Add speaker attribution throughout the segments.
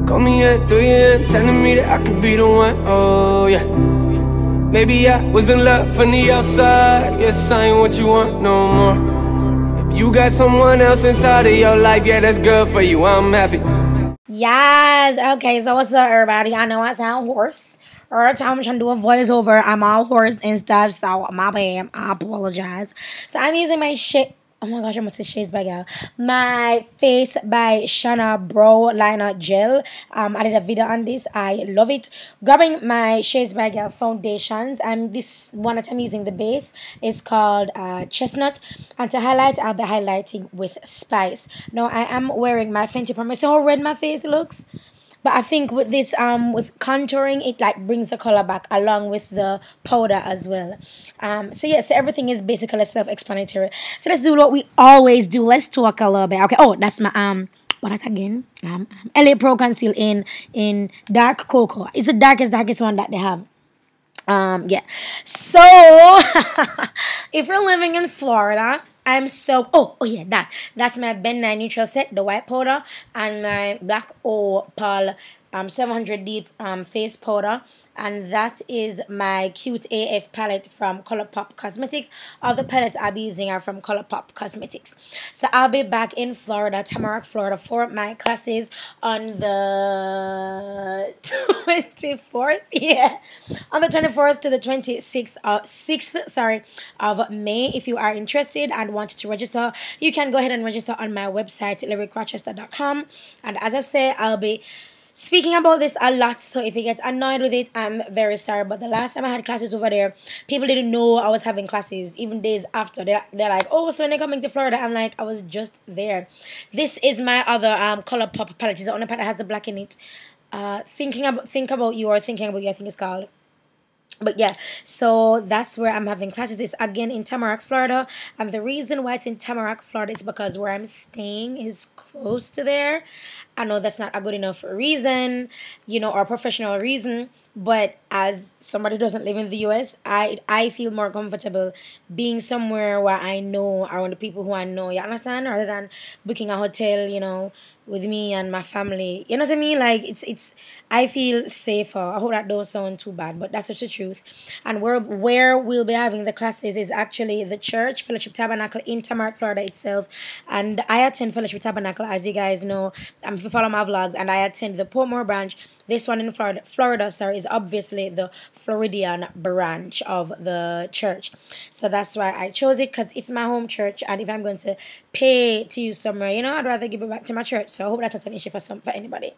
Speaker 1: Call me at 3 a.m. telling me that I could be the one. Oh yeah. Maybe I was in love from the outside. Yes, I ain't what you want no more. If you got someone else inside of your life, yeah, that's good for you. I'm happy.
Speaker 2: Yes. Okay. So what's up, everybody? I know I sound hoarse. Every time I'm trying to do a voiceover, I'm all hoarse and stuff. So my bad. I apologize. So I'm using my shit. Oh my gosh, I almost said Shades by Gal. My Face by Shana Brow Liner Gel. I did a video on this. I love it. Grabbing my Shades by Gal foundations. This one that I'm using, the base, is called Chestnut. And to highlight, I'll be highlighting with Spice. Now, I am wearing my Fenty Promise. See how red my face looks? But I think with this, with contouring, it like brings the color back along with the powder as well. So yeah, so everything is basically self-explanatory. So let's do what we always do. Let's talk a little bit. Okay. Oh, that's my what that again? LA Pro Conceal in dark cocoa. It's the darkest one that they have. Yeah. So if you're living in Florida, oh yeah, that's my Ben 9 neutral set, the white powder, and my black opal 700 deep face powder, and that is my Cute AF palette from ColourPop Cosmetics. All the palettes I'll be using are from ColourPop Cosmetics. So I'll be back in Florida, Tamarack, Florida, for my classes on the 24th. Yeah, on the 24th to the 26th, 6th, of May. If you are interested and wanted to register, you can go ahead and register on my website, lyricrochester.com. And as I say, I'll be speaking about this a lot, so if you get annoyed with it, I'm very sorry. But the last time I had classes over there, people didn't know I was having classes, even days after. They're like, oh, so when they're coming to Florida? I'm like, I was just there. This is my other ColourPop palette. It's the only palette that has the black in it. Think About You, I think it's called. But yeah, so that's where I'm having classes. It's again in Tamarack, Florida. And the reason why it's in Tamarack, Florida is because where I'm staying is close to there. I know that's not a good enough reason, or a professional reason. But as somebody who doesn't live in the US, I feel more comfortable being somewhere where I know, around the people who I know, you understand? Rather than booking a hotel, with me and my family. You know what I mean? Like, I feel safer. I hope that don't sound too bad, but that's just the truth. And where we'll be having the classes is actually the church, Fellowship Tabernacle in Tamarack, Florida itself. And I attend Fellowship Tabernacle, as you guys know, if you follow my vlogs, and I attend the Portmore branch. This one in Florida, is obviously the Floridian branch of the church. So that's why I chose it, because it's my home church, and if I'm going to pay to use somewhere, I'd rather give it back to my church. So I hope that's not an issue for anybody.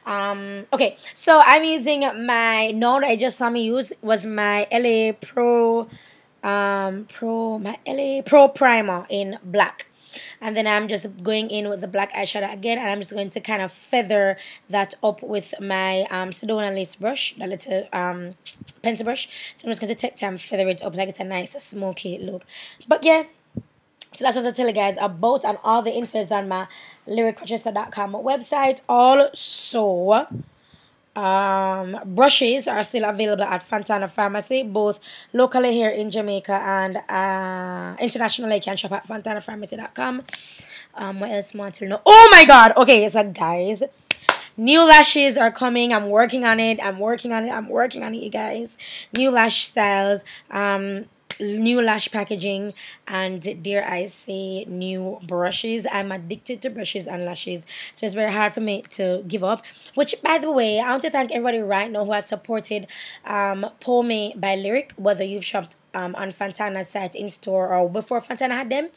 Speaker 2: Okay, so I'm using my that I just saw me use was my LA Pro primer in black. And then I'm just going in with the black eyeshadow again, and I'm just going to kind of feather that up with my Sedona lace brush, that little pencil brush. So I'm just going to take time feather it up like it's a nice smoky look. But yeah, so that's what I'll tell you guys about, and all the info is on my lyricrochester.com website. Also, brushes are still available at Fontana Pharmacy, both locally here in Jamaica and internationally. You can shop at fontanapharmacy.com. What else want to know? Oh my god! Okay, so guys, new lashes are coming. I'm working on it, you guys. New lash styles, new lash packaging, and dare I say, new brushes. I'm addicted to brushes and lashes, so it's very hard for me to give up. Which, by the way, I want to thank everybody right now who has supported Pome by Lyric, whether you've shopped on Fontana's site in store or before Fontana had them,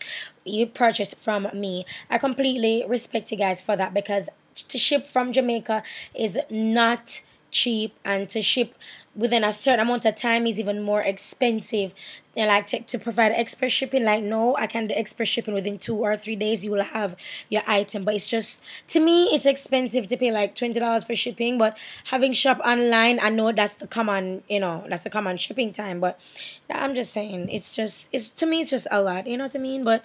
Speaker 2: you purchased from me. I completely respect you guys for that, because to ship from Jamaica is not cheap, and to ship within a certain amount of time is even more expensive. And like to provide express shipping, like, no, I can do express shipping within 2 or 3 days. You will have your item, but it's just, to me, it's expensive to pay like $20 for shipping. But having shop online, I know that's the common, that's the common shipping time. But I'm just saying, to me, it's just a lot. You know what I mean? But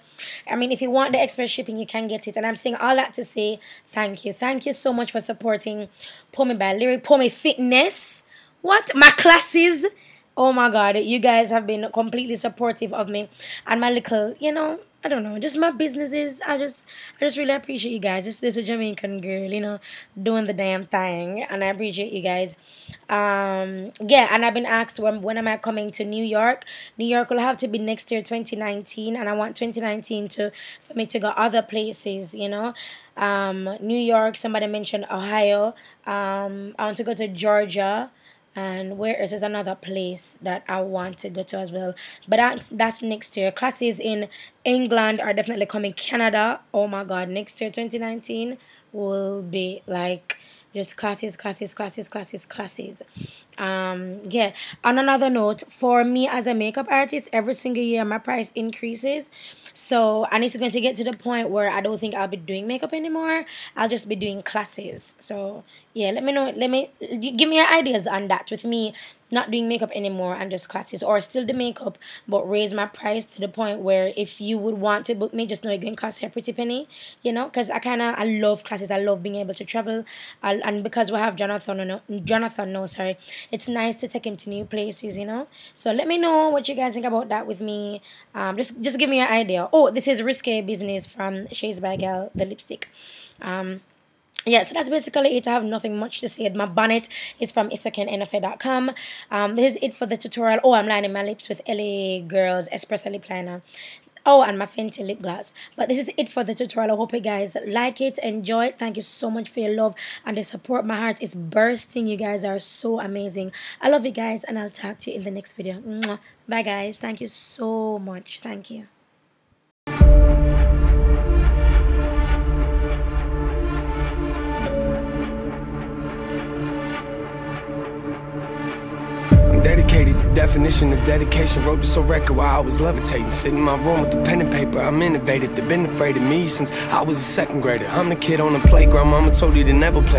Speaker 2: I mean, if you want the express shipping, you can get it. And I'm saying all that to say thank you so much for supporting Pome by Lyric, Pome Fitness. What? My classes? Oh my god, you guys have been completely supportive of me and my little, I don't know, just my businesses. I just really appreciate you guys. This is a Jamaican girl, you know, doing the damn thing, and I appreciate you guys. Yeah, and I've been asked when am I coming to New York. New York will have to be next year, 2019, and I want 2019 for me to go other places, you know. New York, somebody mentioned Ohio. I want to go to Georgia. And where is another place that I want to go to as well, but that's next year. Classes in England are definitely coming. Canada, oh my god, next year 2019 will be like just classes. Yeah, on another note, for me as a makeup artist, every single year my price increases. So and it's going to get to the point where I don't think I'll be doing makeup anymore. I'll just be doing classes. So yeah, let me know, give me your ideas on that, with me not doing makeup anymore and just classes, or still the makeup but raise my price to the point where if you would want to book me, just know you're going to cost you a pretty penny, you know, because I love classes. I love being able to travel, and because we have Jonathan no, sorry, it's nice to take him to new places, you know. So let me know what you guys think about that with me. Just give me your idea. Oh, this is Risque Business from Shades by Gal, the lipstick. Yeah, so that's basically it. I have nothing much to say. My bonnet is from isakenNFA.com. This is it for the tutorial. Oh, I'm lining my lips with LA Girls Espresso Lip Liner. Oh, and my Fenty lip gloss. But this is it for the tutorial. I hope you guys like it, enjoy it. Thank you so much for your love and the support. My heart is bursting. You guys are so amazing. I love you guys, and I'll talk to you in the next video. Mwah. Bye, guys. Thank you so much. Thank you.
Speaker 1: Dedicated, the definition of dedication. Wrote this on record while I was levitating, sitting in my room with the pen and paper. I'm innovative. They've been afraid of me since I was a second grader. I'm the kid on the playground. Mama told you to never play